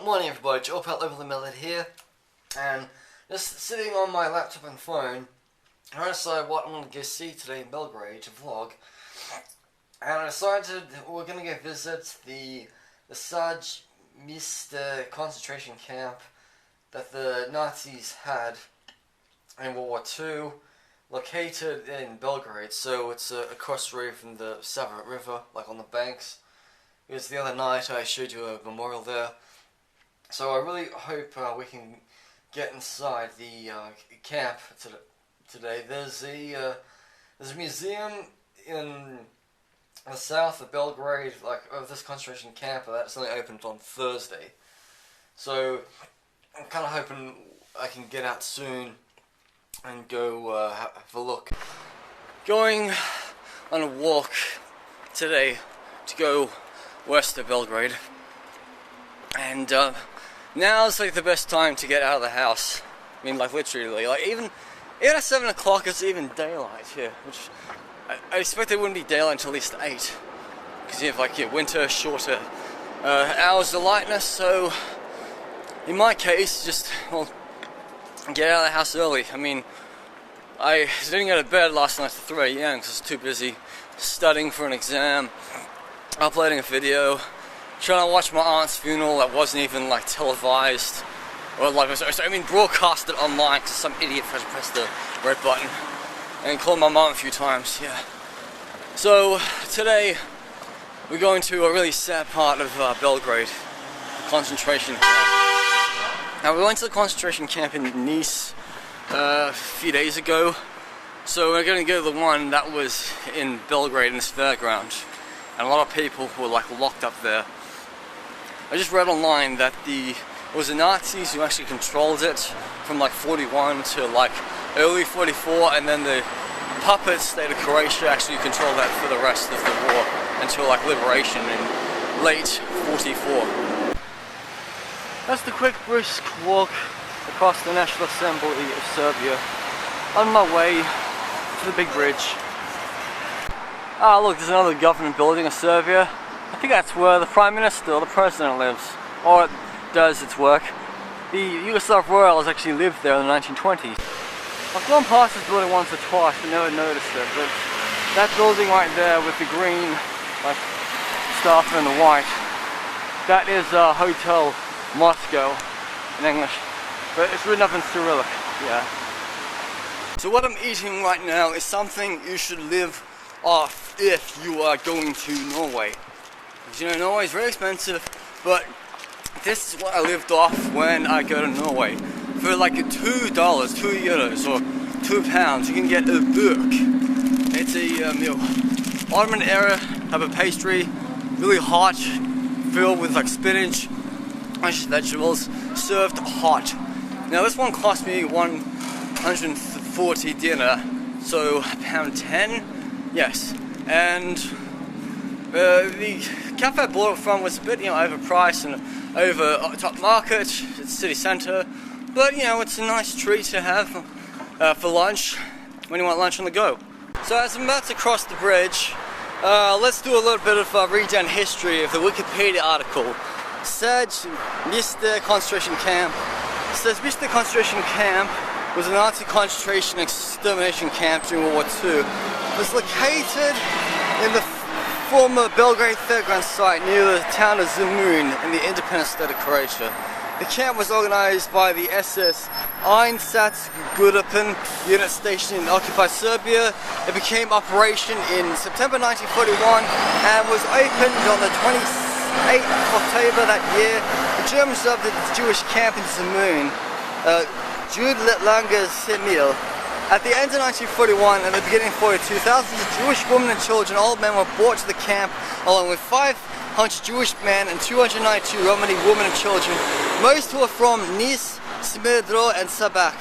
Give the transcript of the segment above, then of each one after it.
Morning everybody, Joe Pet Level Metalhead here, and just sitting on my laptop and phone, trying to decide what I'm going to go see today in Belgrade to vlog, and I decided we're going to go visit the Sajmište concentration camp that the Nazis had in World War II, located in Belgrade. So it's across the road from the Sava River, like on the banks. It was the other night I showed you a memorial there. So I really hope we can get inside the camp today. There's a museum in the south of Belgrade, like of this concentration camp, that's only opened on Thursday. So I'm kind of hoping I can get out soon and go have a look. Going on a walk today to go west of Belgrade, and now's like the best time to get out of the house. I mean, like literally, like even at 7 o'clock it's even daylight here, which I expect there wouldn't be daylight until at least 8, because you have like your winter shorter hours of lightness. So in my case, just get out of the house early. I mean, I didn't go to bed last night at 3 AM because I was too busy studying for an exam, uploading a video, trying to watch my aunt's funeral that wasn't even like televised or like broadcasted online because some idiot pressed the red button and called my mom a few times. Yeah. So today we're going to a really sad part of Belgrade, the concentration camp. Now we went to the concentration camp in Nice a few days ago, so we're going to go to the one that was in Belgrade in this fairground, and a lot of people were like locked up there. I just read online that it was the Nazis who actually controlled it from like 41 to like early 44, and then the puppet state of Croatia actually controlled that for the rest of the war until like liberation in late 44. That's the quick brisk walk across the National Assembly of Serbia on my way to the big bridge. Ah, look, there's another government building of Serbia. I think that's where the Prime Minister or the President lives, or it does its work. The Yugoslav royals actually lived there in the 1920s. I've gone past this building once or twice but never noticed it, but that building right there with the green like stuff and the white, that is Hotel Moscow in English, but it's written up in Cyrillic. Yeah. So what I'm eating right now is something you should live off if you are going to Norway. Because, you know, Norway is very expensive, but this is what I lived off when I go to Norway. For like $2, €2 or £2, you can get a burk. It's a meal. Ottoman era type of pastry, really hot, filled with like spinach, mashed vegetables, served hot. Now this one cost me 140 dinar, so £1.10, yes. And the cafe I bought it from was a bit, overpriced and over top market. It's city centre, but it's a nice treat to have for lunch when you want lunch on the go. So as I'm about to cross the bridge, let's do a little bit of read down history of the Wikipedia article. Sajmište concentration camp. Sajmište concentration camp was a Nazi concentration and extermination camp during World War II. It was located in the former Belgrade fairground site near the town of Zemun in the Independent State of Croatia. The camp was organized by the SS Einsatzgruppen unit stationed in occupied Serbia. It became operation in September 1941 and was opened on the 28th of October that year. The Germans dubbed it the Jewish camp in Zemun, Jude-Langer Semil. At the end of 1941 and the beginning of 42, thousands of Jewish women and children, old men, were brought to the camp, along with 500 Jewish men and 292 Romani women and children, most who were from Nice, Smedro and Sabak.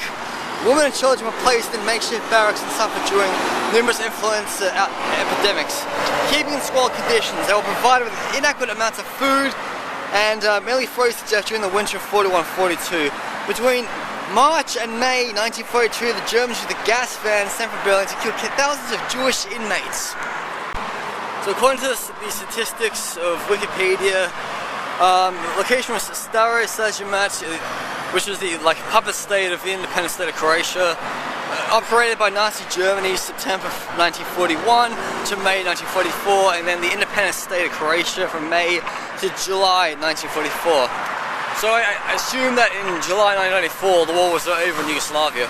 Women and children were placed in makeshift barracks and suffered during numerous influenza epidemics. Keeping in squalid conditions, they were provided with inadequate amounts of food and mainly froze to death during the winter of 41-42. Between March and May 1942, the Germans used the gas van sent from Berlin to kill thousands of Jewish inmates. So according to the statistics of Wikipedia, Location was Staro Sajmište, which was the puppet state of the Independent State of Croatia, operated by Nazi Germany September 1941 to May 1944, and then the Independent State of Croatia from May to July 1944. So I assume that in July 1994 the war was over in Yugoslavia.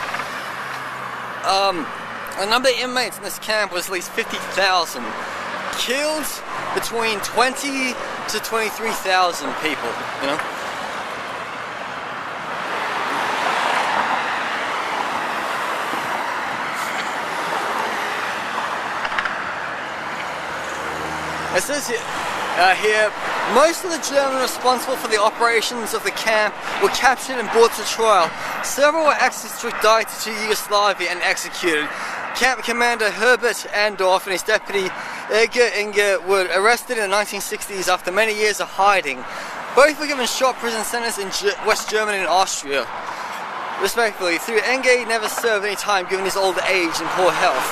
The number of inmates in this camp was at least 50,000. Killed between 20 to 23,000 people, you know. It says here, most of the Germans responsible for the operations of the camp were captured and brought to trial. Several were extradited to Yugoslavia and executed. Camp Commander Herbert Andorf and his deputy Inger were arrested in the 1960s after many years of hiding. Both were given short prison sentences in West Germany and Austria, respectively. Through Inger, he never served any time given his old age and poor health.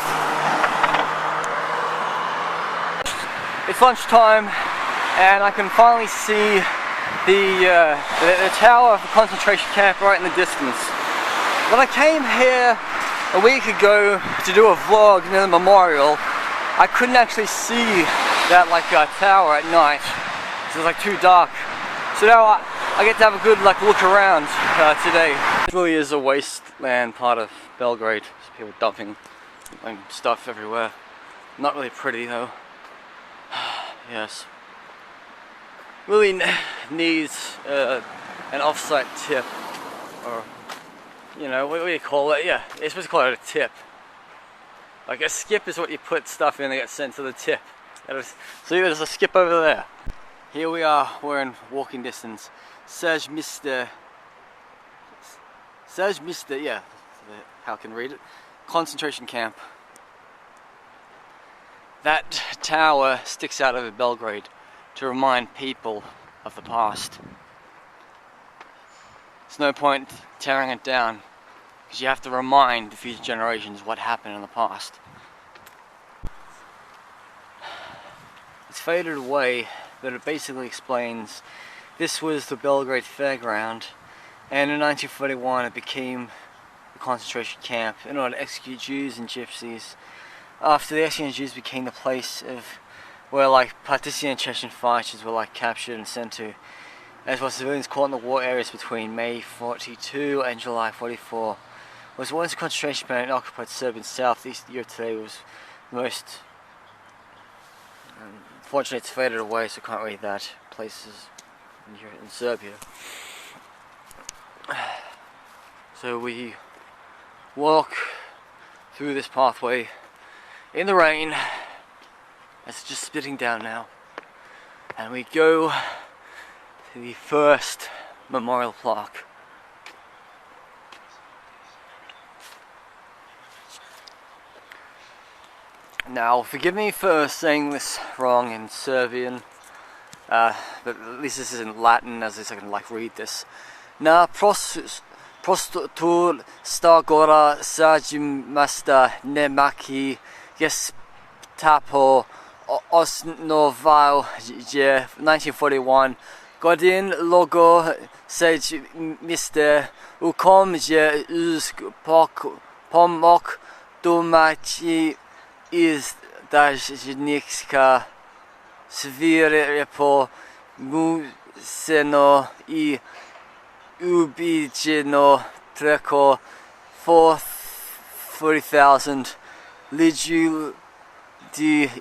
It's lunchtime, and I can finally see the tower of the concentration camp right in the distance. When I came here a week ago to do a vlog near the memorial, I couldn't actually see that tower at night. So it was too dark. So now I get to have a good look around today. It really is a wasteland part of Belgrade. There's people dumping stuff everywhere. Not really pretty though. Yes. Really needs an off-site tip, or you know, what do you call it? Yeah, you're supposed to call it a tip. Like a skip is what you put stuff in that gets sent to the tip. See, there's a skip over there. Here we are, we're in walking distance. Sajmište, yeah, how can read it? Concentration camp. That tower sticks out over Belgrade to remind people of the past. There's no point tearing it down, because you have to remind the future generations what happened in the past. It's faded away, but it basically explains this was the Belgrade fairground, and in 1941 it became a concentration camp in order to execute Jews and Gypsies. After the executed Jews became the place of where partisan and Chechen fighters were captured and sent to, as well as civilians caught in the war areas between May 42 and July 44. It was once a concentration camp in occupied Serbia in southeast Europe. Today was most unfortunately it's faded away, so I can't read that. Places in Serbia. So we walk through this pathway in the rain. It's just spitting down now, and we go to the first memorial plaque. Now, forgive me for saying this wrong in Serbian, but at least this is in Latin, as I can read this. Na prostotur Stagora Sajmište nemaki gestapo osnoval je 1941 godin logo Sajmište u kom je uz pomok domaći izdažnika svirepo mučeno i ubiđeno preko 40,000 ljudi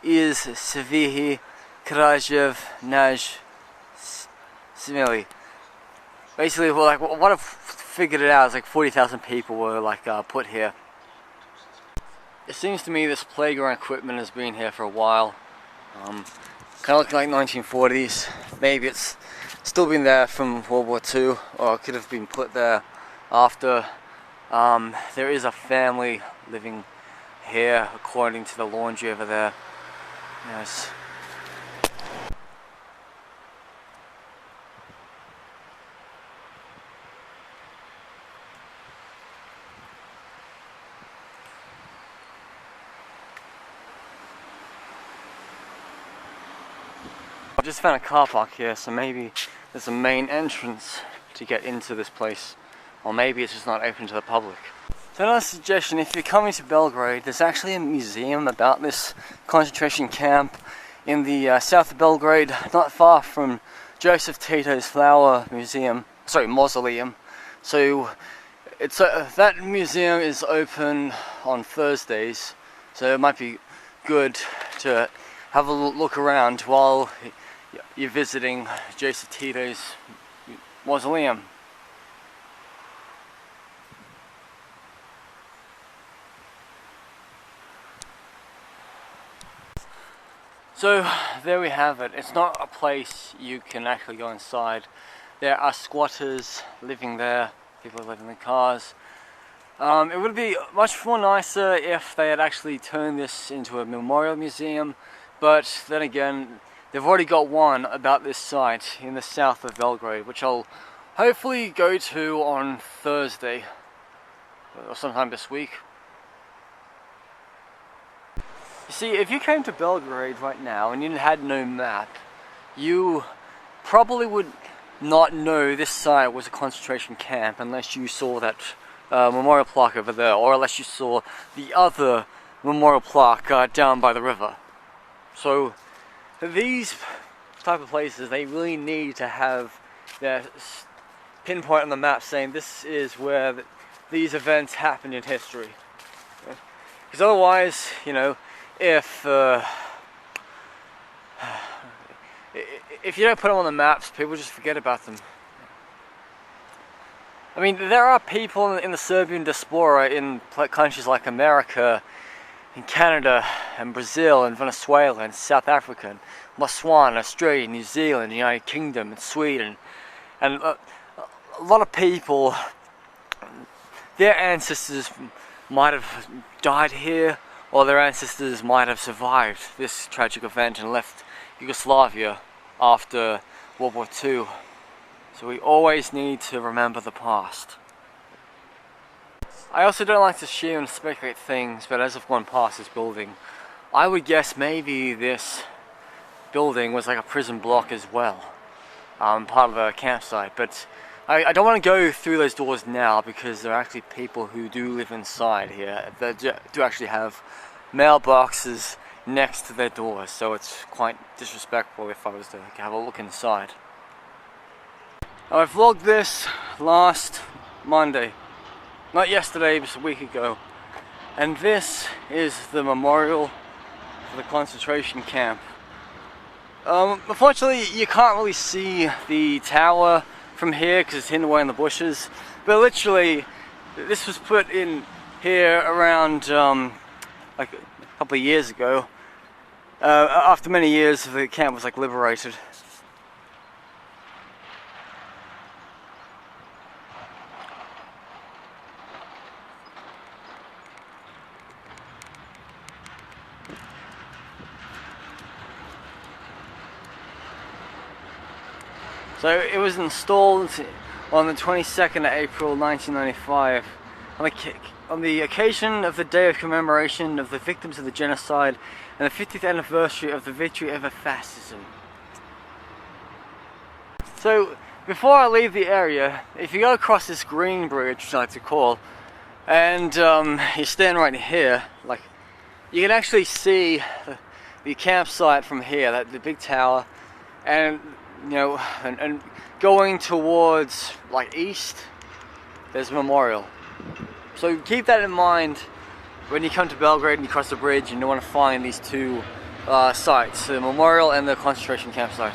iz svih krajev naš smeli. Basically, what I've figured it out is 40,000 people were put here. It seems to me this playground equipment has been here for a while. Kind of looking like 1940s. Maybe it's still been there from World War II, or it could have been put there after. There is a family living here, according to the laundry over there. Yes. I just found a car park here, so maybe there's a main entrance to get into this place, or maybe it's just not open to the public. So another suggestion, if you're coming to Belgrade, there's actually a museum about this concentration camp in the south of Belgrade, not far from Joseph Tito's mausoleum. So it's that museum is open on Thursdays, so it might be good to have a look around while you're visiting Joseph Tito's mausoleum. So there we have it. It's not a place you can actually go inside. There are squatters living there, people live in the cars. It would be much more nicer if they had actually turned this into a memorial museum, but then again, they've already got one about this site in the south of Belgrade, which I'll hopefully go to on Thursday, or sometime this week. You see, if you came to Belgrade right now and you had no map, you probably would not know this site was a concentration camp unless you saw that memorial plaque over there, or unless you saw the other memorial plaque down by the river. So these type of places, they really need to have their pinpoint on the map saying this is where these events happened in history. Because otherwise, you know, if you don't put them on the maps, people just forget about them. I mean, there are people in the Serbian diaspora in countries like America, in Canada, and Brazil, and Venezuela, and South Africa, and Botswana, Australia, New Zealand, United Kingdom, and Sweden, and a lot of people, their ancestors might have died here, or their ancestors might have survived this tragic event and left Yugoslavia after World War II. So we always need to remember the past. I also don't like to assume and speculate things, but as I've gone past this building, I would guess maybe this building was like a prison block as well, part of a campsite. But I don't want to go through those doors now, because there are actually people who do live inside here that do actually have mailboxes next to their doors, so it's quite disrespectful if I was to have a look inside. I vlogged this last Monday, not yesterday, but a week ago, and this is the memorial for the concentration camp. Unfortunately, you can't really see the tower from here because it's hidden away in the bushes, but literally this was put in here around like a couple of years ago, after many years the camp was like liberated. So it was installed on the 22nd of April 1995 on the occasion of the day of commemoration of the victims of the genocide and the 50th anniversary of the victory over fascism. So before I leave the area, if you go across this green bridge, which I like to call, and you stand right here, like, you can actually see the campsite from here, the big tower, and you know, and going towards like east, there's a memorial. So keep that in mind when you come to Belgrade and you cross the bridge and you want to find these two sites, the memorial and the concentration campsite.